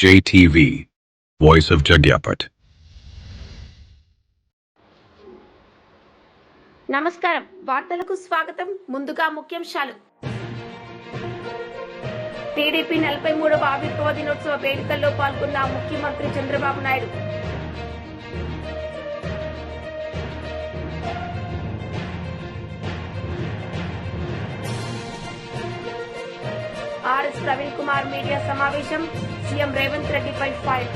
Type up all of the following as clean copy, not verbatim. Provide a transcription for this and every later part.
JTV, Voice of Jagyapat. నమస్కారం, వార్తలకు స్వాగతం. ముందుగా ముఖ్యాంశాలు. టీడీపీ 43వ ఆవిర్భావ దినోత్సవ వేడుకల్లో పాల్గొన్న ముఖ్యమంత్రి చంద్రబాబు నాయుడు. ఆర్ఎస్ ప్రవీణ్ కుమార్ మీడియా సమావేశం, సీఎం రేవంత్ రెడ్డిపై ఫైర్.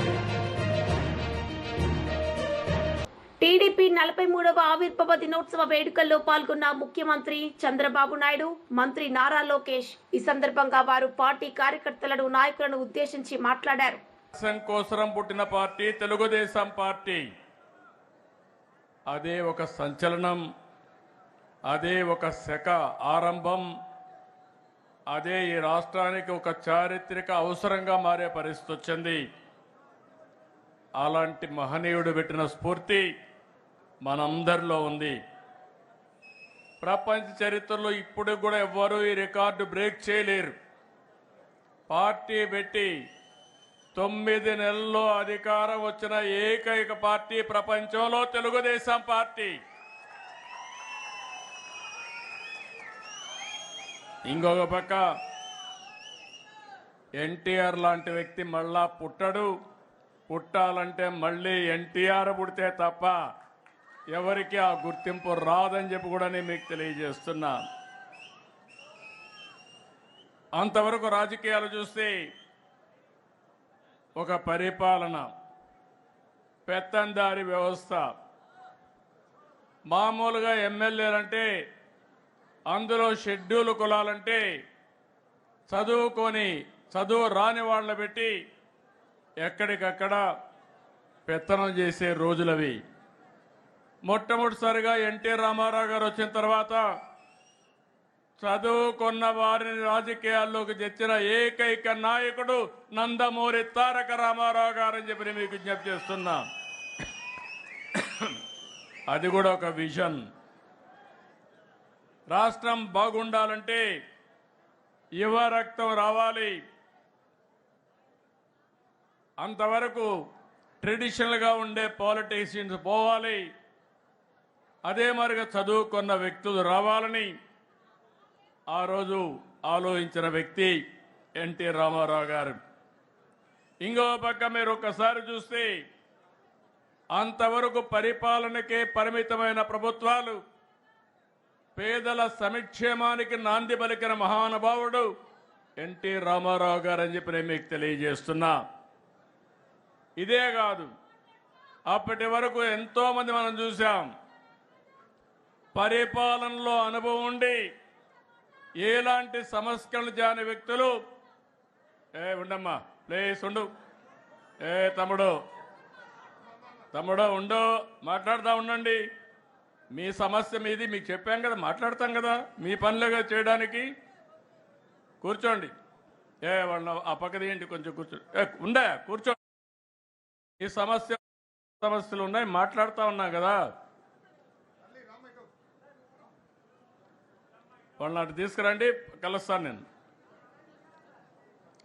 టీడీపీ 43వ ఆవిర్భావ దినోత్సవ వేడుకల్లో పాల్గొన్న ముఖ్యమంత్రి చంద్రబాబు నాయుడు, మంత్రి నారా లోకేష్. ఈ సందర్భంగా వారు పార్టీ కార్యకర్తలను, నాయకులను ఉద్దేశించి మాట్లాడారు. కోసరం పుట్టిన పార్టీ తెలుగుదేశం పార్టీ. అదే ఒక సంచలనం, అదే ఒక శక ఆరంభం, అదే ఈ రాష్ట్రానికి ఒక చారిత్రక అవసరంగా మారే పరిస్థితి వచ్చింది. అలాంటి మహనీయుడు పెట్టిన స్ఫూర్తి మనందరిలో ఉంది. ప్రపంచ చరిత్రలో ఇప్పుడు కూడా ఎవ్వరూ ఈ రికార్డు బ్రేక్ చేయలేరు. పార్టీ పెట్టి 9 నెలల్లో అధికారం వచ్చిన ఏకైక పార్టీ ప్రపంచంలో తెలుగుదేశం పార్టీ. ఇంకొక పక్క ఎన్టీఆర్ లాంటి వ్యక్తి మళ్ళా పుట్టడు. పుట్టాలంటే మళ్ళీ ఎన్టీఆర్ పుడితే తప్ప ఎవరికి ఆ గుర్తింపు రాదని చెప్పి కూడా నేను మీకు తెలియజేస్తున్నా. అంతవరకు రాజకీయాలు చూస్తే ఒక పరిపాలన, పెత్తందారి వ్యవస్థ. మామూలుగా ఎమ్మెల్యేలంటే అందులో షెడ్యూల్ కులాలంటే చదువు రాని వాళ్ళని పెట్టి ఎక్కడికక్కడ పెత్తనం చేసే రోజులవి. మొట్టమొదటిసారిగా ఎన్టీ రామారావు గారు వచ్చిన తర్వాత చదువుకున్న వారిని రాజకీయాల్లోకి తెచ్చిన ఏకైక నాయకుడు నందమూరి తారక రామారావు గారు అని చెప్పి మీకు విజ్ఞప్తి చేస్తున్నా. అది కూడా ఒక విజన్. రాష్ట్రం బాగుండాలంటే యువ రక్తం రావాలి. అంతవరకు ట్రెడిషనల్గా ఉండే పాలిటీషియన్స్ పోవాలి. అదే మరిగా చదువుకున్న వ్యక్తులు రావాలని ఆ రోజు ఆలోచించిన వ్యక్తి ఎన్టీ రామారావు గారు. ఇంకో పక్క మీరు ఒక్కసారి చూస్తే అంతవరకు పరిపాలనకే పరిమితమైన ప్రభుత్వాలు పేదల సంక్షేమానికి నాంది పలికిన మహానుభావుడు ఎన్టీ రామారావు గారు అని చెప్పి నేను మీకు తెలియజేస్తున్నా. ఇదే కాదు, అప్పటి వరకు ఎంతో మంది మనం చూసాం పరిపాలనలో అనుభవం ఉండి ఎలాంటి సంస్కరణ చేయని వ్యక్తులు. ఉండమ్మా, ప్లీజ్ ఉండు. తమ్ముడు ఉండు, మాట్లాడుతూ ఉండండి. మీ సమస్య మీది, మీకు చెప్పాం కదా, మాట్లాడతాం కదా, మీ పనులుగా చేయడానికి. కూర్చోండి. వాళ్ళ ఆ పక్కది ఏంటి, కొంచెం కూర్చో. కూర్చో. ఈ సమస్యలు ఉన్నాయి, మాట్లాడుతూ ఉన్నాం కదా. వాళ్ళని అటు తీసుకురండి, కలుస్తాను నేను.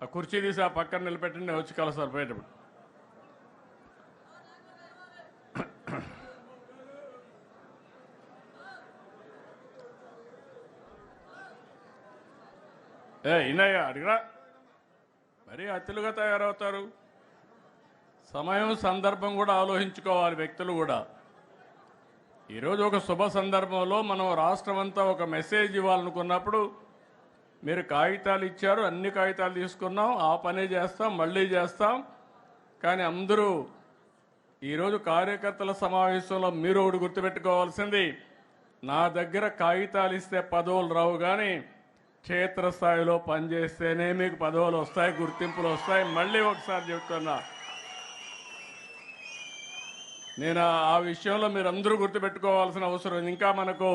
ఆ కుర్చీ తీసి ఆ పక్కన నిలబెట్టండి, నేను వచ్చి కలుస్తాను పోయేటప్పుడు. ఇన్నయ్యా అడిగిరా, మరీ అతిలుగా తయారవుతారు. సమయం సందర్భం కూడా ఆలోచించుకోవాలి వ్యక్తులు కూడా. ఈరోజు ఒక శుభ సందర్భంలో మనం రాష్ట్రం అంతా ఒక మెసేజ్ ఇవ్వాలనుకున్నప్పుడు మీరు కాగితాలు ఇచ్చారు, అన్ని కాగితాలు తీసుకున్నాం, ఆ పనే చేస్తాం, మళ్ళీ చేస్తాం. కానీ అందరూ ఈరోజు కార్యకర్తల సమావేశంలో మీరు ఒకటి గుర్తుపెట్టుకోవాల్సింది, నా దగ్గర కాగితాలు ఇస్తే పదవులు రావు, కానీ క్షేత్రస్థాయిలో పనిచేస్తేనే మీకు పదవులు వస్తాయి, గుర్తింపులు వస్తాయి. మళ్ళీ ఒకసారి చెప్తున్నా, నేను ఆ విషయంలో మీరందరూ గుర్తుపెట్టుకోవాల్సిన అవసరం. ఇంకా మనకు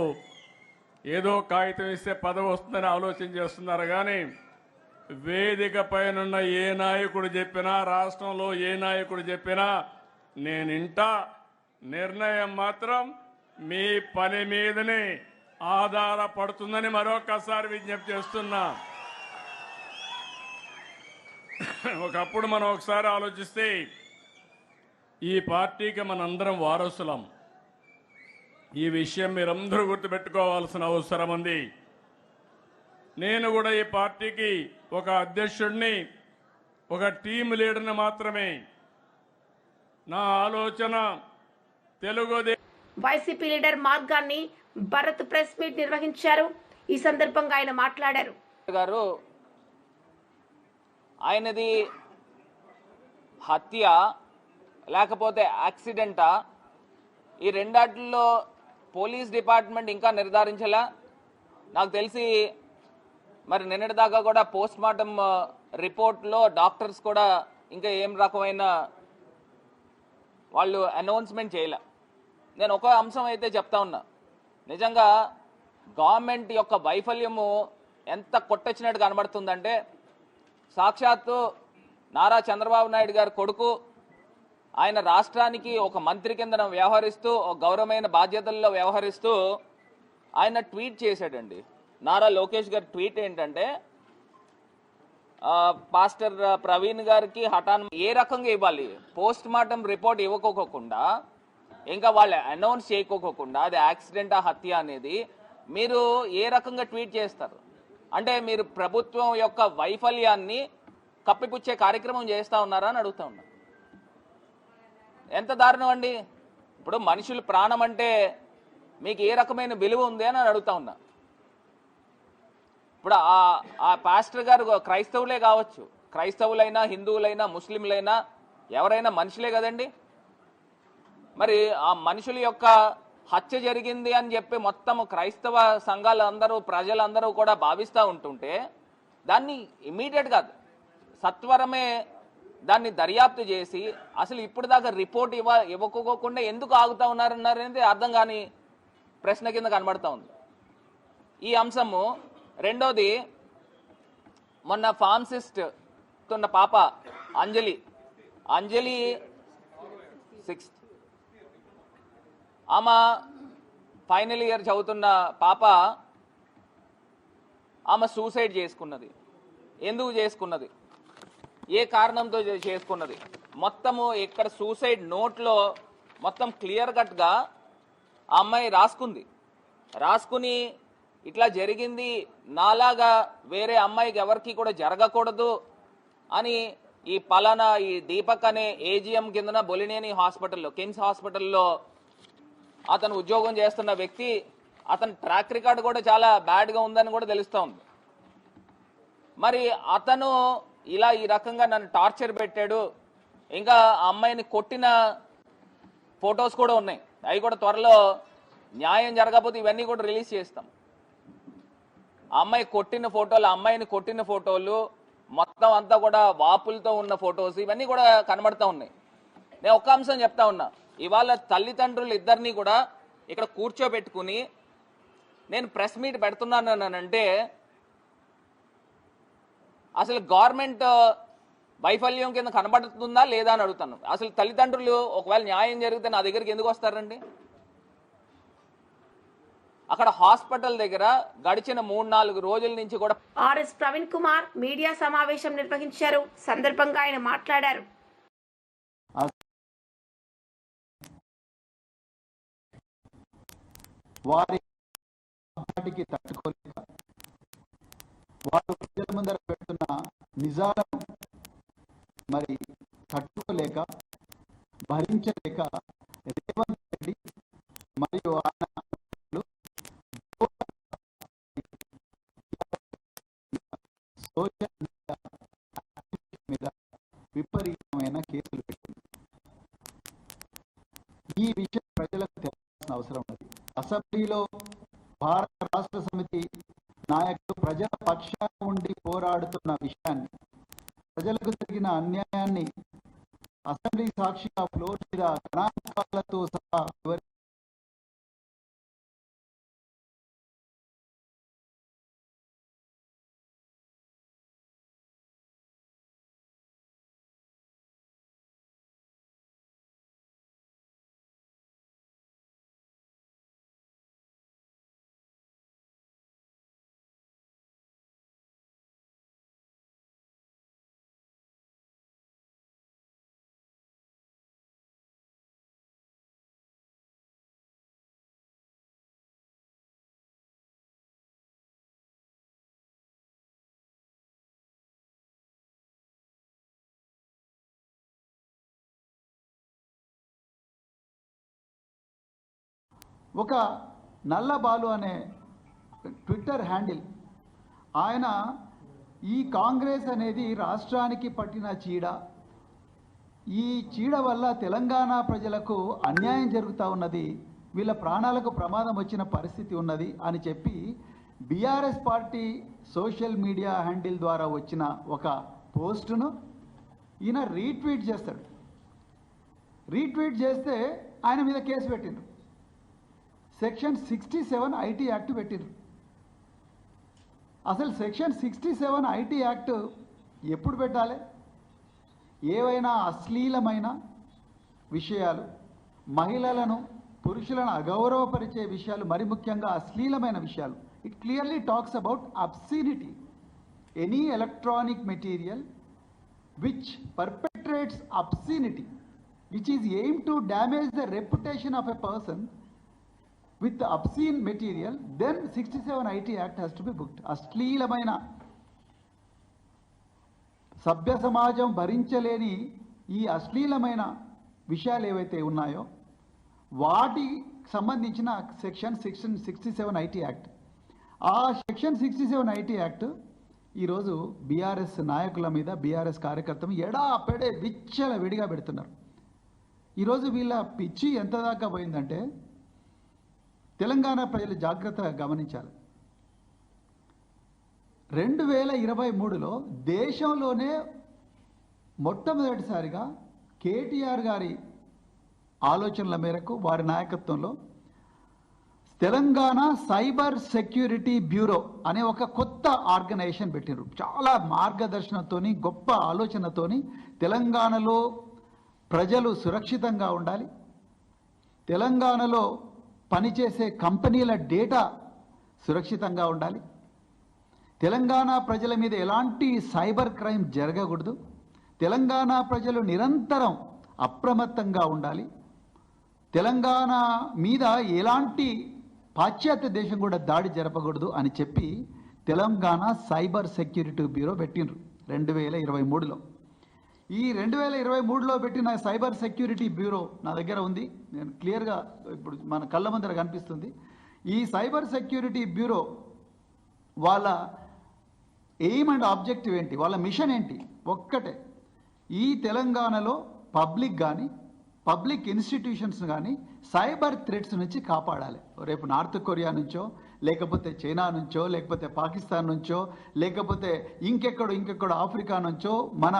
ఏదో కాగితం ఇస్తే పదవి వస్తుందని ఆలోచన చేస్తున్నారు, కానీ వేదిక పైన ఏ నాయకుడు చెప్పినా, రాష్ట్రంలో ఏ నాయకుడు చెప్పినా నేనింటా. నిర్ణయం మాత్రం మీ పని మీదనే ఆధారపడుతుందని మరొకసారి విజ్ఞప్తి చేస్తున్నా. ఒకప్పుడు మనం ఒకసారి ఆలోచిస్తే ఈ పార్టీకి మనందరం వారసులం. ఈ విషయం మీరందరూ గుర్తుపెట్టుకోవాల్సిన అవసరం ఉంది. నేను కూడా ఈ పార్టీకి ఒక అధ్యక్షుడిని, ఒక టీం లీడర్ని మాత్రమే. నా ఆలోచన తెలుగుదేశం. వైసీపీ లీడర్ మార్గాన్ని భరత్ ప్రెస్ మీట్ నిర్వహించారు. ఈ సందర్భంగా ఆయన మాట్లాడారు. గారు ఆయనది హత్య లేకపోతే యాక్సిడెంటా, ఈ రెండాటిల్లో పోలీస్ డిపార్ట్మెంట్ ఇంకా నిర్ధారించలా. నాకు తెలిసి మరి నిన్నటిదాకా కూడా పోస్ట్ మార్టం రిపోర్ట్లో డాక్టర్స్ కూడా ఇంకా ఏం రకమైన వాళ్ళు అనౌన్స్మెంట్ చేయలే. నేను ఒక అంశం అయితే చెప్తా ఉన్నా, నిజంగా గవర్నమెంట్ యొక్క వైఫల్యము ఎంత కొట్టొచ్చినట్టు కనబడుతుందంటే, సాక్షాత్తు నారా చంద్రబాబు నాయుడు గారి కొడుకు ఆయన రాష్ట్రానికి ఒక మంత్రి కింద వ్యవహరిస్తూ, ఒక గౌరవమైన బాధ్యతల్లో వ్యవహరిస్తూ ఆయన ట్వీట్ చేశాడండి. నారా లోకేష్ గారి ట్వీట్ ఏంటంటే, పాస్టర్ ప్రవీణ్ గారికి హఠాన్ ఏ రకంగా ఇవ్వాలి, పోస్ట్ మార్టం రిపోర్ట్ ఇవ్వకోకుండా, ఇంకా వాళ్ళు అనౌన్స్ చేయకోకుండా అది యాక్సిడెంటా హత్య అనేది మీరు ఏ రకంగా ట్వీట్ చేస్తారు? అంటే మీరు ప్రభుత్వం యొక్క వైఫల్యాన్ని కప్పిపుచ్చే కార్యక్రమం చేస్తూ ఉన్నారా అని అడుగుతా ఉన్నా. ఎంత దారుణం అండి! ఇప్పుడు మనుషుల ప్రాణం అంటే మీకు ఏ రకమైన విలువ ఉంది అని అడుగుతా ఉన్నా. ఇప్పుడు ఆ పాస్టర్ గారు క్రైస్తవులే కావచ్చు, క్రైస్తవులైనా హిందువులైనా ముస్లింలైనా ఎవరైనా మనుషులే కదండి. మరి ఆ మనుషుల యొక్క హత్య జరిగింది అని చెప్పి మొత్తం క్రైస్తవ సంఘాలు అందరూ ప్రజలందరూ కూడా భావిస్తూ ఉంటుంటే దాన్ని ఇమీడియట్గా సత్వరమే దాన్ని దర్యాప్తు చేసి అసలు ఇప్పుడు దాకా రిపోర్ట్ ఇవ్వకోకుండా ఎందుకు ఆగుతూ ఉన్నారనేది అర్థం కాని ప్రశ్న కింద కనబడతా ఉంది ఈ అంశము. రెండోది, మొన్న ఫార్మసిస్ట్ ఉన్న పాప అంజలి 6th ఆమె ఫైనల్ ఇయర్ చదువుతున్న పాప, ఆమె సూసైడ్ చేసుకున్నది. ఎందుకు చేసుకున్నది, ఏ కారణంతో చేసుకున్నది, మొత్తము ఇక్కడ సూసైడ్ నోట్లో మొత్తం క్లియర్ కట్గా ఆ అమ్మాయి రాసుకుని ఇట్లా జరిగింది, నాలాగా వేరే అమ్మాయికి ఎవరికి కూడా జరగకూడదు అని ఈ పలానా ఈ దీపక్ అనే ఏజిఎం కిందన బొలినేని హాస్పిటల్లో, కిమ్స్ హాస్పిటల్లో అతను ఉద్యోగం చేస్తున్న వ్యక్తి, అతని ట్రాక్ రికార్డు కూడా చాలా బ్యాడ్గా ఉందని కూడా తెలుస్తూ ఉంది. మరి అతను ఇలా ఈ రకంగా నన్ను టార్చర్ పెట్టాడు, ఇంకా ఆ అమ్మాయిని కొట్టిన ఫొటోస్ కూడా ఉన్నాయి, అవి కూడా త్వరలో న్యాయం జరగకపోతే ఇవన్నీ కూడా రిలీజ్ చేస్తాం. ఆ అమ్మాయిని కొట్టిన ఫోటోలు మొత్తం అంతా కూడా వాపులతో ఉన్న ఫొటోస్ ఇవన్నీ కూడా కనబడతా ఉన్నాయి. నేను ఒక్క అంశం చెప్తా ఉన్నా, ఇవాళ తల్లిదండ్రులు ఇద్దరిని కూడా ఇక్కడ కూర్చోబెట్టుకుని నేను ప్రెస్ మీట్ పెడుతున్నానంటే అసలు గవర్నమెంట్ వైఫల్యం కింద కనబడుతుందా లేదా అని అడుగుతాను. అసలు తల్లిదండ్రులు ఒకవేళ న్యాయం జరిగితే నా దగ్గరికి ఎందుకు వస్తారండి? అక్కడ హాస్పిటల్ దగ్గర గడిచిన 3-4 రోజుల నుంచి కూడా ఆర్ఎస్ ప్రవీణ్ కుమార్ మీడియా సమావేశం నిర్వహించారు. సందర్భంగా ఆయన మాట్లాడారు. వారికి తట్టుకోలేక, వారు ప్రజల ముందర పెడుతున్న నిజాలను మరి తట్టుకోలేక, భరించలేక రేవంత్ రెడ్డి మరియు ఆయన సోషల్ మీడియా మీద విపరీతమైన కేసులు పెట్టింది. ఈ విషయం ప్రజలకు తెలియాల్సిన అవసరం ఉంది. అసెంబ్లీలో భారత రాష్ట్ర సమితి నాయకులు ప్రజల పక్షాన ఉండి పోరాడుతున్న విషయాన్ని, ప్రజలకు జరిగిన అన్యాయాన్ని అసెంబ్లీ సాక్షిగా ఫ్లోర్ మీద గణాంకాలతో సహా ఒక నల్లబాలు అనే ట్విట్టర్ హ్యాండిల్, ఆయన ఈ కాంగ్రెస్ అనేది రాష్ట్రానికి పట్టిన చీడ, ఈ చీడ వల్ల తెలంగాణ ప్రజలకు అన్యాయం జరుగుతూ ఉన్నది, వీళ్ళ ప్రాణాలకు ప్రమాదం వచ్చిన పరిస్థితి ఉన్నది అని చెప్పి BRS party social media handle ద్వారా వచ్చిన ఒక పోస్టును ఈయన రీట్వీట్ చేస్తాడు. రీట్వీట్ చేస్తే ఆయన మీద కేసు పెట్టిండ్రు. సెక్షన్ 67 ఐటీ యాక్ట్ పెట్టిండ్రు. అసలు సెక్షన్ 67 ఐటీ యాక్ట్ ఎప్పుడు పెట్టాలి? ఏవైనా అశ్లీలమైన విషయాలు, మహిళలను పురుషులను అగౌరవపరిచే విషయాలు, మరి ముఖ్యంగా అశ్లీలమైన విషయాలు, it clearly talks about obscenity. Any electronic material which perpetrates obscenity, which is aimed to damage the reputation of a person with the obscene material, then 67 IT Act has to be booked. అశ్లీలమైన, సభ్య సమాజం భరించలేని ఈ అశ్లీలమైన విషయాలు ఏవైతే ఉన్నాయో వాటికి సంబంధించిన section 67 IT act. ఆ సెక్షన్ 67 ఐటీ యాక్ట్ ఈరోజు బీఆర్ఎస్ నాయకుల మీద, బీఆర్ఎస్ కార్యకర్తలు ఎడాపెడే విచ్చల విడిగా పెడుతున్నారు. ఈరోజు వీళ్ళ పిచ్చి ఎంత దాకా పోయిందంటే, తెలంగాణ ప్రజలు జాగ్రత్తగా గమనించాలి. 2023లో దేశంలోనే మొట్టమొదటిసారిగా కేటీఆర్ గారి ఆలోచనల మేరకు, వారి నాయకత్వంలో తెలంగాణ సైబర్ సెక్యూరిటీ బ్యూరో అనే ఒక కొత్త ఆర్గనైజేషన్ పెట్టారు. చాలా మార్గదర్శనంతో, గొప్ప ఆలోచనతోని తెలంగాణలో ప్రజలు సురక్షితంగా ఉండాలి, తెలంగాణలో పనిచేసే కంపెనీల డేటా సురక్షితంగా ఉండాలి, తెలంగాణ ప్రజల మీద ఎలాంటి సైబర్ క్రైమ్ జరగకూడదు, తెలంగాణ ప్రజలు నిరంతరం అప్రమత్తంగా ఉండాలి, తెలంగాణ మీద ఎలాంటి పాశ్చాత్య దేశం కూడా దాడి జరపకూడదు అని చెప్పి తెలంగాణ సైబర్ సెక్యూరిటీ బ్యూరో పెట్టిండ్రు 2023లో. ఈ 2023లో పెట్టిన సైబర్ సెక్యూరిటీ బ్యూరో నా దగ్గర ఉంది, నేను క్లియర్గా ఇప్పుడు మన కళ్ళ ముందర కనిపిస్తుంది. ఈ సైబర్ సెక్యూరిటీ బ్యూరో వాళ్ళ ఎయిమ్ అండ్ ఆబ్జెక్టివ్ ఏంటి, వాళ్ళ మిషన్ ఏంటి? ఒక్కటే, ఈ తెలంగాణలో పబ్లిక్ కానీ, పబ్లిక్ ఇన్స్టిట్యూషన్స్ కానీ సైబర్ థ్రెట్స్ నుంచి కాపాడాలి. రేపు నార్త్ కొరియా నుంచో, లేకపోతే చైనా నుంచో, లేకపోతే పాకిస్తాన్ నుంచో, లేకపోతే ఇంకెక్కడో ఆఫ్రికా నుంచో మన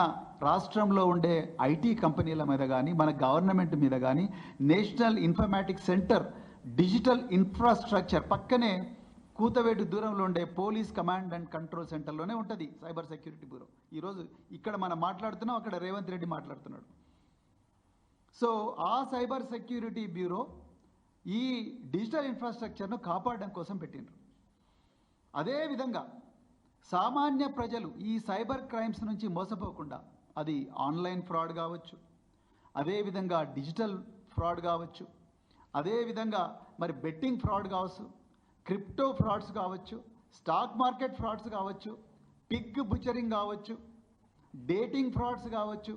రాష్ట్రంలో ఉండే ఐటీ కంపెనీల మీద కానీ, మన గవర్నమెంట్ మీద కానీ, national informatics centre digital infrastructure పక్కనే కూతవేటు దూరంలో ఉండే పోలీస్ కమాండ్ అండ్ కంట్రోల్ సెంటర్లోనే ఉంటుంది సైబర్ సెక్యూరిటీ బ్యూరో. ఈరోజు ఇక్కడ మనం మాట్లాడుతున్నాం, అక్కడ రేవంత్ రెడ్డి మాట్లాడుతున్నాడు. సో ఆ సైబర్ సెక్యూరిటీ బ్యూరో ఈ డిజిటల్ ఇన్ఫ్రాస్ట్రక్చర్ను కాపాడడం కోసం పెట్టిండ్రు. అదేవిధంగా సామాన్య ప్రజలు ఈ సైబర్ క్రైమ్స్ నుంచి మోసపోకుండా, అది ఆన్లైన్ ఫ్రాడ్ కావచ్చు, అదేవిధంగా డిజిటల్ ఫ్రాడ్ కావచ్చు, అదేవిధంగా మరి బెట్టింగ్ ఫ్రాడ్ కావచ్చు, క్రిప్టో ఫ్రాడ్స్ కావచ్చు, స్టాక్ మార్కెట్ ఫ్రాడ్స్ కావచ్చు, పిగ్ బుచరింగ్ కావచ్చు, డేటింగ్ ఫ్రాడ్స్ కావచ్చు,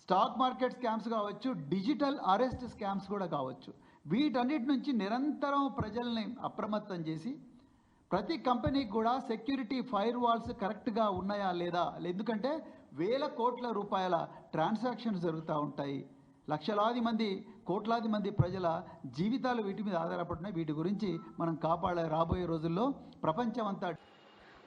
స్టాక్ మార్కెట్ స్కామ్స్ కావచ్చు, డిజిటల్ అరెస్ట్ స్కామ్స్ కూడా కావచ్చు. వీటన్నిటి నుంచి నిరంతరం ప్రజల్ని అప్రమత్తం చేసి ప్రతి కంపెనీకి కూడా సెక్యూరిటీ ఫైర్ వాల్స్ కరెక్ట్గా ఉన్నాయా లేదా, ఎందుకంటే వేల కోట్ల రూపాయల ట్రాన్సాక్షన్స్ జరుగుతూ ఉంటాయి, లక్షలాది మంది, కోట్లాది మంది ప్రజల జీవితాలు వీటి మీద ఆధారపడుతున్నాయి. వీటి గురించి మనం కాపాడే రాబోయే రోజుల్లో ప్రపంచం అంతా.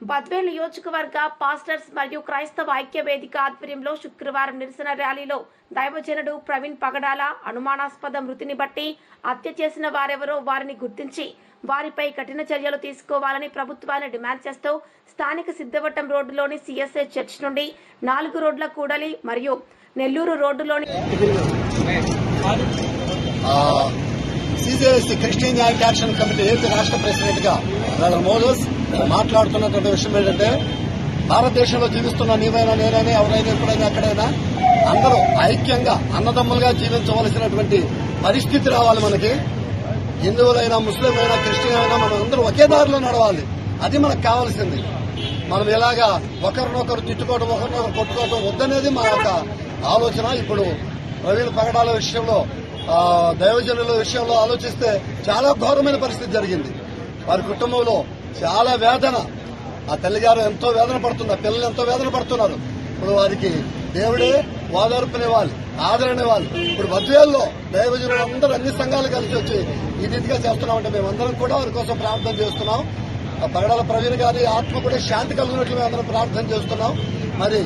బద్వేల్ నియోజకవర్గ పాస్టర్స్ మరియు క్రైస్తవ ఐక్య వేదిక ఆధ్వర్యంలో శుక్రవారం నిరసన ర్యాలీలో దైవజనుడు ప్రవీణ్ పగడాల అనుమానాస్పద మృతిని బట్టి హత్య చేసిన వారెవరో వారిని గుర్తించి వారిపై కఠిన చర్యలు తీసుకోవాలని ప్రభుత్వాన్ని డిమాండ్ చేస్తూ స్థానిక సిద్ధవటం రోడ్డులోని సిఎస్ఐ చర్చ్ నుండి 4 రోడ్ల కూడలి మరియు నెల్లూరు రోడ్డులోని CCSC Christian joint action committee AP రాష్ట్ర ప్రెసిడెంట్ గా మోదోస్ మాట్లాడుతున్నటువంటి విషయం ఏంటంటే, భారతదేశంలో జీవిస్తున్న నీవైనా నేనైనా ఎవరైనా ఎప్పుడైనా ఎక్కడైనా అందరూ ఐక్యంగా అన్నదమ్ములుగా జీవించవలసినటువంటి పరిస్థితి రావాలి. మనకి హిందువులైనా, ముస్లిం అయినా, క్రిస్టియన్ అయినా మనం అందరూ ఒకే దారిలో నడవాలి. అది మనకు కావాల్సింది. మనం ఇలాగా ఒకరినొకరు తిట్టుకోవడం, ఒకరినొకరు కొట్టుకోవడం వద్దనేది మన యొక్క ఆలోచన. ఇప్పుడు ప్రవీణ్ పగడాల విషయంలో దైవజనుల విషయంలో ఆలోచిస్తే చాలా ఘోరమైన పరిస్థితి జరిగింది. వారి కుటుంబంలో చాలా వేదన. ఆ తల్లిగారు ఎంతో వేదన పడుతుంది, ఆ పిల్లలు ఎంతో వేదన పడుతున్నారు. ఇప్పుడు వారికి దేవుడే ఓదార్పునివ్వాలి, ఆదరణివ్వాలి. ఇప్పుడు బద్వేల్లో దైవజనులు అందరూ అన్ని సంఘాలు కలిసి వచ్చి ఈ రీతిగా చేస్తున్నామంటే మేమందరం కూడా వారి కోసం ప్రార్థన చేస్తున్నాం. పగడాల ప్రవీణ్ గారి ఆత్మ కూడా శాంతి కలిగినట్లు మేమందరం ప్రార్థన చేస్తున్నాం. మరి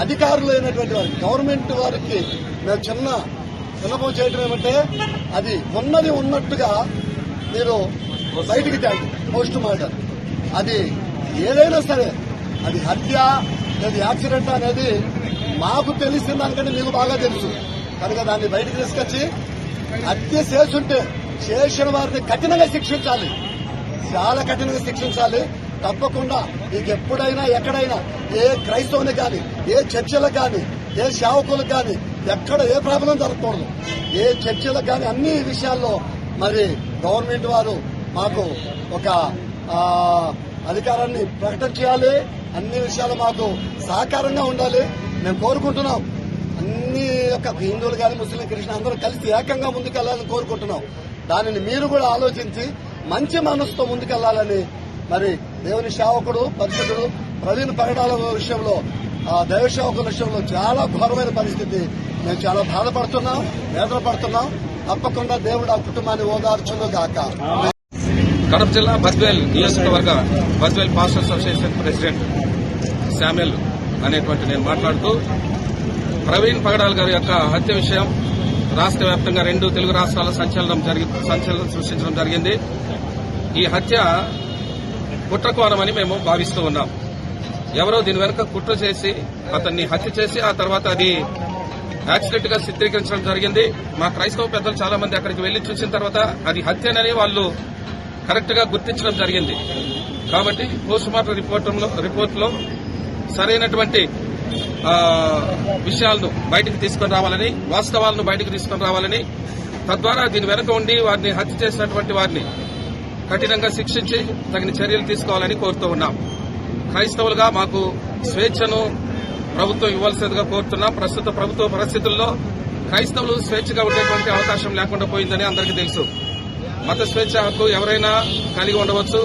అధికారులు అయినటువంటి వారికి, గవర్నమెంట్ వారికి మేము చిన్న విన్నపం చేయడం ఏమంటే, అది ఉన్నది ఉన్నట్టుగా మీరు బయటికి తేండి. పోస్ట్ మార్టం అది ఏదైనా సరే, అది హత్య లేదా యాక్సిడెంట్ అనేది మాకు తెలిసిన దానికంటే మీకు బాగా తెలుసు కనుక దాన్ని బయటికి తీసుకొచ్చి హత్య చేసుంటే చేసిన వారిని కఠినంగా శిక్షించాలి, చాలా కఠినంగా శిక్షించాలి. తప్పకుండా మీకు ఎప్పుడైనా ఎక్కడైనా ఏ క్రైస్తవుని కానీ, ఏ చర్చలకు కానీ, ఏ సేవకులకు కానీ ఎక్కడ ఏ ప్రాబ్లం జరగకూడదు. ఏ చర్చలకు కానీ అన్ని విషయాల్లో మరి గవర్నమెంట్ వారు మాకు ఒక అధికారాన్ని ప్రకటన చేయాలి. అన్ని విషయాలు మాకు సహకారంగా ఉండాలి మేము కోరుకుంటున్నాం. అన్ని యొక్క హిందువులు కానీ, ముస్లిం, క్రిస్టియన్ అందరూ కలిసి ఏకంగా ముందుకెళ్లాలని కోరుకుంటున్నాం. దానిని మీరు కూడా ఆలోచించి మంచి మనసుతో ముందుకెళ్లాలని మరి దేవుని సేవకుడు పరిశుద్ధుడు ప్రవీణ్ పగడాల విషయంలో, దైవ సేవకుల విషయంలో చాలా ఘోరమైన పరిస్థితి. మేము చాలా బాధపడుతున్నాం, వేదన పడుతున్నాం. తప్పకుండా దేవుడు ఆ కుటుంబాన్ని ఓదార్చును గాక. కడప జిల్లా బద్వేల్ నియోజకవర్గ Badvel pastors association president Samuel అనేటువంటి నేను మాట్లాడుతూ, ప్రవీణ్ పగడాల్ గారి యొక్క హత్య విషయం రాష్ట్ర వ్యాప్తంగా 2 తెలుగు రాష్ట్రాల సంచలనం సృష్టించడం జరిగింది. ఈ హత్య కుట్రకోణమని మేము భావిస్తూ ఉన్నాం. ఎవరో దీని వెనుక కుట్ర చేసి అతన్ని హత్య చేసి ఆ తర్వాత అది యాక్సిడెంట్ గా చిత్రీకరించడం జరిగింది. మా క్రైస్తవ పెద్దలు చాలా మంది అక్కడికి వెళ్లి చూసిన తర్వాత అది హత్యనని వాళ్ళు కరెక్ట్ గా గుర్తించడం జరిగింది. కాబట్టి పోస్ట్ మార్టం రిపోర్టులో సరైనటువంటి విషయాలను బయటకు తీసుకుని రావాలని, వాస్తవాలను బయటకు తీసుకుని రావాలని, తద్వారా దీని వెనుక ఉండి వారిని హత్య చేసినటువంటి వారిని కఠినంగా శిక్షించి తగిన చర్యలు తీసుకోవాలని కోరుతూ ఉన్నాం. క్రైస్తవులుగా మాకు స్వేచ్ఛను ప్రభుత్వం ఇవ్వాల్సిందిగా కోరుతున్నాం. ప్రస్తుత ప్రభుత్వ పరిస్థితుల్లో క్రైస్తవులు స్వేచ్ఛగా ఉండేటువంటి అవకాశం లేకుండా పోయిందని అందరికీ తెలుసు. మత స్వేచ్ఛ హక్కు ఎవరైనా కలిగి ఉండవచ్చు,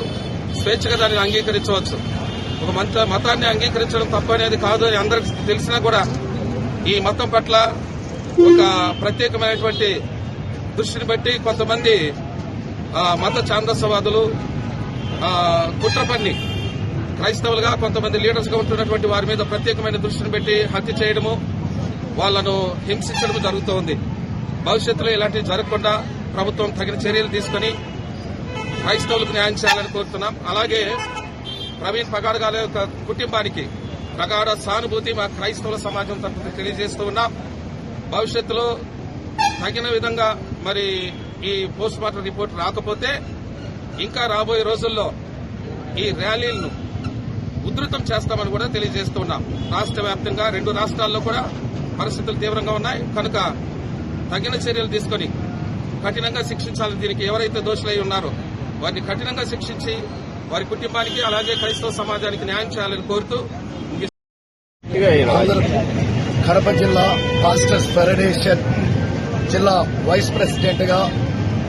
స్వేచ్ఛగా దాన్ని అంగీకరించవచ్చు. ఒక మతాన్ని అంగీకరించడం తప్పు అనేది కాదు అని అందరికి తెలిసినా కూడా ఈ మతం పట్ల ఒక ప్రత్యేకమైనటువంటి దృష్టిని బట్టి కొంతమంది మత ఛాందసవాదులు కుట్ర పన్ని క్రైస్తవులుగా కొంతమంది లీడర్స్ గా ఉంటున్నటువంటి వారి మీద ప్రత్యేకమైన దృష్టిని పెట్టి హత్య చేయడము, వాళ్లను హింసించడం జరుగుతోంది. భవిష్యత్తులో ఇలాంటివి జరగకుండా ప్రభుత్వం తగిన చర్యలు తీసుకుని క్రైస్తవులకు న్యాయం చేయాలని కోరుతున్నాం. అలాగే ప్రవీణ్ పగడాల్ గారి యొక్క కుటుంబానికి ప్రగాఢ సానుభూతి మా క్రైస్తవుల సమాజం తరఫున తెలియజేస్తూ ఉన్నాం. భవిష్యత్తులో తగిన విధంగా మరి ఈ పోస్ట్ మార్టం రిపోర్ట్ రాకపోతే ఇంకా రాబోయే రోజుల్లో ఈ ర్యాలీలను ఉధృతం చేస్తామని కూడా తెలియజేస్తున్నాం. రాష్ట్ర వ్యాప్తంగా 2 రాష్ట్రాల్లో కూడా పరిస్థితులు తీవ్రంగా ఉన్నాయి కనుక తగిన చర్యలు తీసుకుని కఠినంగా శిక్షించాలని, దీనికి ఎవరైతే దోషులై ఉన్నారో వారిని కఠినంగా శిక్షించి వారి కుటుంబానికి అలాగే క్రైస్తవ సమాజానికి న్యాయం చేయాలని కోరుతూ కడప జిల్లా పాస్టర్స్ ఫెడరేషన్ జిల్లా వైస్ ప్రెసిడెంట్ గా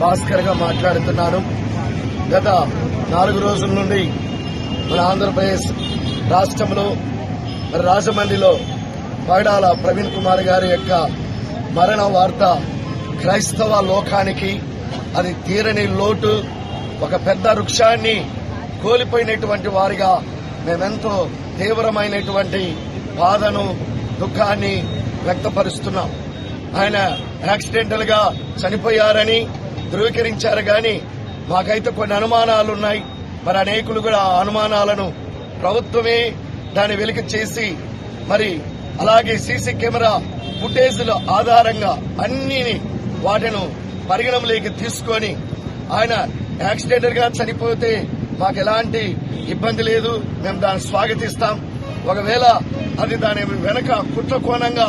భాస్కర్ గా మాట్లాడుతున్నాను. గత 4 రోజుల నుండి మన ఆంధ్రప్రదేశ్ రాష్ట్రంలో రాజమండ్రిలో పగడాల ప్రవీణ్ కుమార్ గారి యొక్క మరణ వార్త క్రైస్తవ లోకానికి అది తీరని లోటు, ఒక పెద్ద వృక్షాన్ని కోల్పోయినటువంటి వారిగా మేమెంతో తీవ్రమైనటువంటి బాధను, దుఃఖాన్ని వ్యక్తపరుస్తున్నాం. ఆయన యాక్సిడెంటల్ గా చనిపోయారని ధృవీకరించారు గాని మాకైతే కొన్ని అనుమానాలున్నాయి. మరి అనేకులు కూడా ఆ అనుమానాలను ప్రభుత్వమే దాన్ని వెలికి చేసి మరి అలాగే సీసీ కెమెరా ఫుటేజ్ల ఆధారంగా అన్ని వాటిని పరిగణంలోకి తీసుకొని ఆయన యాక్సిడెంటల్ గా చనిపోతే మాకు ఎలాంటి ఇబ్బంది లేదు, మేము దాన్ని స్వాగతిస్తాం. ఒకవేళ అది దాని వెనక కుట్ర కోణంగా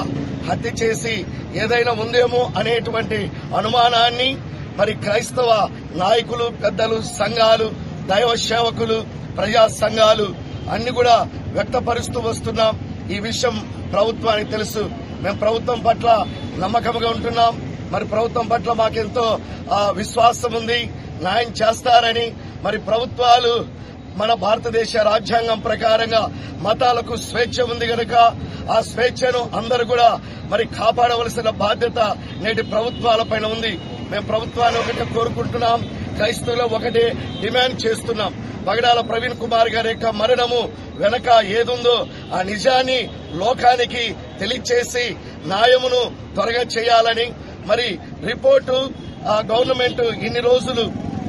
హత్య చేసి ఏదైనా ఉందేమో అనేటువంటి అనుమానాన్ని మరి క్రైస్తవ నాయకులు, పెద్దలు, సంఘాలు, దైవ సేవకులు, ప్రజా సంఘాలు అన్ని కూడా వ్యక్తపరుస్తూ వస్తున్నాం. ఈ విషయం ప్రభుత్వానికి తెలుసు. మేము ప్రభుత్వం పట్ల నమ్మకంగా ఉంటున్నాం. మరి ప్రభుత్వం పట్ల మాకెంతో విశ్వాసం ఉంది, న్యాయం చేస్తారని. మరి ప్రభుత్వాలు మన భారతదేశ రాజ్యాంగం ప్రకారంగా మతాలకు స్వేచ్ఛ ఉంది గనుక ఆ స్వేచ్ఛను అందరూ కూడా మరి కాపాడవలసిన బాధ్యత నేటి ప్రభుత్వాలపైన ఉంది. మేము ప్రభుత్వాన్ని ఒకటే కోరుకుంటున్నాం, క్రైస్తవులు ఒకటే డిమాండ్ చేస్తున్నాం. పగడాల ప్రవీణ్ కుమార్ గారి యొక్క మరణము వెనక ఏదుందో ఆ నిజాన్ని లోకానికి తెలియచేసి న్యాయమును త్వరగా చేయాలని, మరి రిపోర్టు గవర్నమెంట్ ఇన్ని రోజులు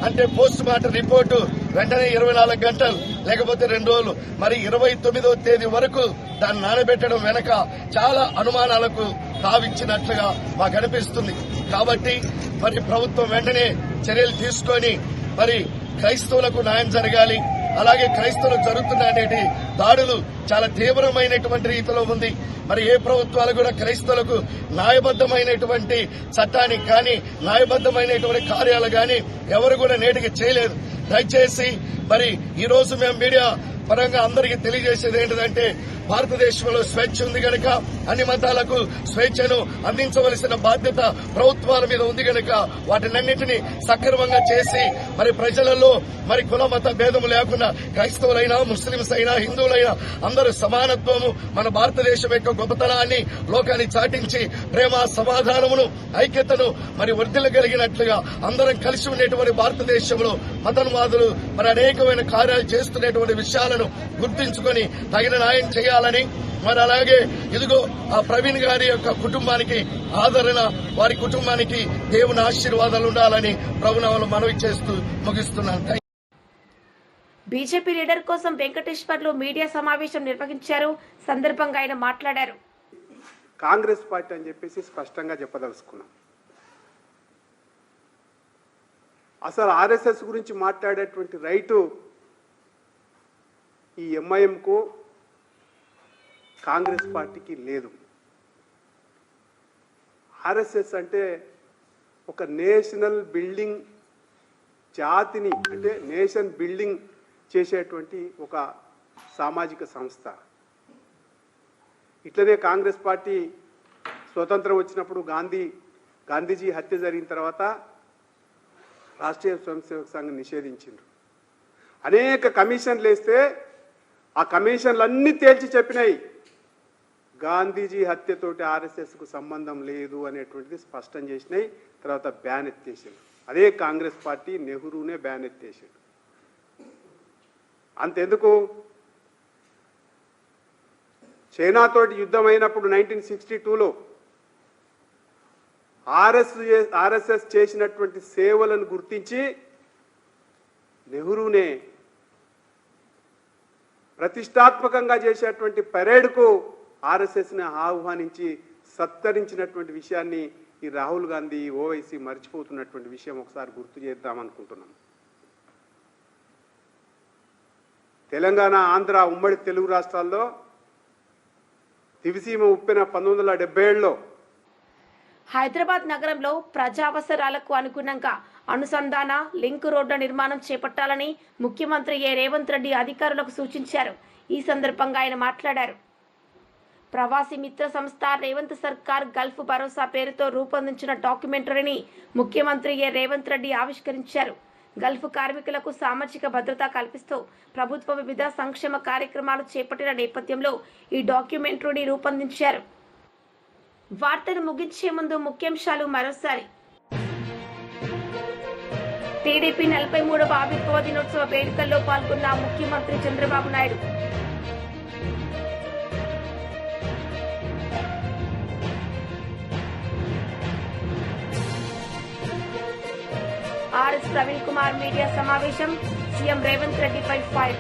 అంటే పోస్ట్ మార్టం రిపోర్టు వెంటనే 24 గంటలు లేకపోతే 2 రోజులు, మరి 29వ తేదీ వరకు దాన్ని నానబెట్టడం వెనక చాలా అనుమానాలకు తావిచ్చినట్లుగా మాకు అనిపిస్తుంది. కాబట్టి మరి ప్రభుత్వం వెంటనే చర్యలు తీసుకొని మరి క్రైస్తవులకు న్యాయం జరగాలి. అలాగే క్రైస్తవులకు జరుగుతున్న అనేటి దాడులు చాలా తీవ్రమైనటువంటి రీతిలో ఉంది. మరి ఏ ప్రభుత్వాలు కూడా క్రైస్తవులకు న్యాయబద్దమైనటువంటి చట్టానికి కానీ న్యాయబద్దమైనటువంటి కార్యాలు కానీ ఎవరు కూడా నేటికి చేయలేదు. దయచేసి మరి ఈ రోజు మేము మీడియా పరంగా అందరికీ తెలియజేసేది ఏంటంటే భారతదేశంలో స్వేచ్ఛ ఉంది గనక అన్ని మతాలకు స్వేచ్ఛను అందించవలసిన బాధ్యత ప్రభుత్వాల మీద ఉంది గనక వాటినన్నింటినీ సక్రమంగా చేసి మరి ప్రజలలో మరి కుల మత భేదము లేకుండా క్రైస్తవులైనా ముస్లింస్ అయినా హిందువులైనా అందరూ సమానత్వము మన భారతదేశం యొక్క గొప్పతనాన్ని లోకాన్ని చాటించి ప్రేమ సమాధానమును ఐక్యతను మరి వర్ధిల్లగలిగినట్లుగా అందరం కలిసి ఉండేటువంటి భారతదేశంలో మతన్వాదులు మరి అనేకమైన కార్యాలు చేస్తున్నటువంటి విషయాలను గుర్తించుకొని తగిన న్యాయం చేయాలని, మరి అలాగే ఇదిగో ఆ ప్రవీణ్ గారి యొక్క కుటుంబానికి ఆదరణ, వారి కుటుంబానికి దేవుని ఆశీర్వాదాలు ఉండాలని ప్రభునామములో మనవి చేస్తూ ముగిస్తున్నాను. బీజేపీ లీడర్ కోసం వెంకటేశ్వర్లు మీడియా సమావేశం నిర్వహించారు. సందర్భంగా ఆయన మాట్లాడారు. కాంగ్రెస్ పార్టీ అని చెప్పేసి స్పష్టంగా చెప్పదలుచుకున్నాం. అసలు ఆర్ఎస్ఎస్ గురించి మాట్లాడేటువంటి రైటు ఈ ఎంఐఎంకు కాంగ్రెస్ పార్టీకి లేదు. ఆర్ఎస్ఎస్ అంటే ఒక నేషనల్ బిల్డింగ్ జాతిని అంటే నేషన్ బిల్డింగ్ చేసేటువంటి ఒక సామాజిక సంస్థ. ఇట్లనే కాంగ్రెస్ పార్టీ స్వతంత్రం వచ్చినప్పుడు గాంధీజీ హత్య జరిగిన తర్వాత రాష్ట్రీయ స్వయంసేవక సంఘం నిషేధించిండ్రు. అనేక కమిషన్లు వేస్తే ఆ కమిషన్లన్నీ తేల్చి చెప్పినాయి గాంధీజీ హత్యతోటి ఆర్ఎస్ఎస్కు సంబంధం లేదు అనేటువంటిది స్పష్టం చేసినాయి. తర్వాత బ్యాన్ ఎత్తేసాడు. అదే కాంగ్రెస్ పార్టీ నెహ్రూనే బ్యాన్ ఎత్తేసాడు. అంతెందుకు, చైనాతోటి యుద్ధం అయినప్పుడు 1962లో ఆర్ఎస్ఎస్ చేసినటువంటి సేవలను గుర్తించి నెహ్రూనే ప్రతిష్టాత్మకంగా చేసేటువంటి పరేడ్కు ఆర్ఎస్ఎస్ని ఆహ్వానించి సత్కరించినటువంటి విషయాన్ని ఈ రాహుల్ గాంధీ ఓవైసీ మర్చిపోతున్నటువంటి విషయం ఒకసారి గుర్తు చేద్దామనుకుంటున్నాం. తెలంగాణ, ఆంధ్ర ఉమ్మడి తెలుగు రాష్ట్రాల్లో దివిసీమ ఉప్పెన 1977లో హైదరాబాద్ నగరంలో ప్రజావసరాలకు అనుగుణంగా అనుసంధాన లింక్ రోడ్ల నిర్మాణం చేపట్టాలని ముఖ్యమంత్రి రేవంత్ రెడ్డి అధికారులకు సూచించారు. ఈ సందర్భంగా ఆయన మాట్లాడారు. ప్రవాసీ మిత్ర సంస్థ రేవంత్ సర్కార్ గల్ఫ్ భరోసా పేరుతో రూపొందించిన డాక్యుమెంటరీని ముఖ్యమంత్రి రేవంత్ రెడ్డి ఆవిష్కరించారు. గల్ఫ్ కార్మికులకు సామాజిక భద్రత కల్పిస్తూ ప్రభుత్వం వివిధ సంక్షేమ కార్యక్రమాలు చేపట్టిన నేపథ్యంలో ఈ డాక్యుమెంటరీని రూపొందించారు. వార్తను ముగించే ముందు ముఖ్యాంశాలు మరోసారి. టీడీపీ 43వ ఆవిర్భావ దినోత్సవ వేడుకల్లో పాల్గొన్న ముఖ్యమంత్రి చంద్రబాబు నాయుడు. ఆర్ఎస్ ప్రవీణ్ కుమార్ మీడియా సమావేశం, సీఎం రేవంత్ రెడ్డిపై ఫైర్.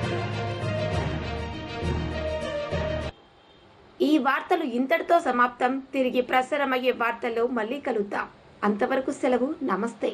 ఈ వార్తలు ఇంతటితో సమాప్తం. తిరిగి ప్రసారమయ్యే వార్తల్లో మళ్ళీ కలుద్దాం. అంతవరకు సెలవు. నమస్తే.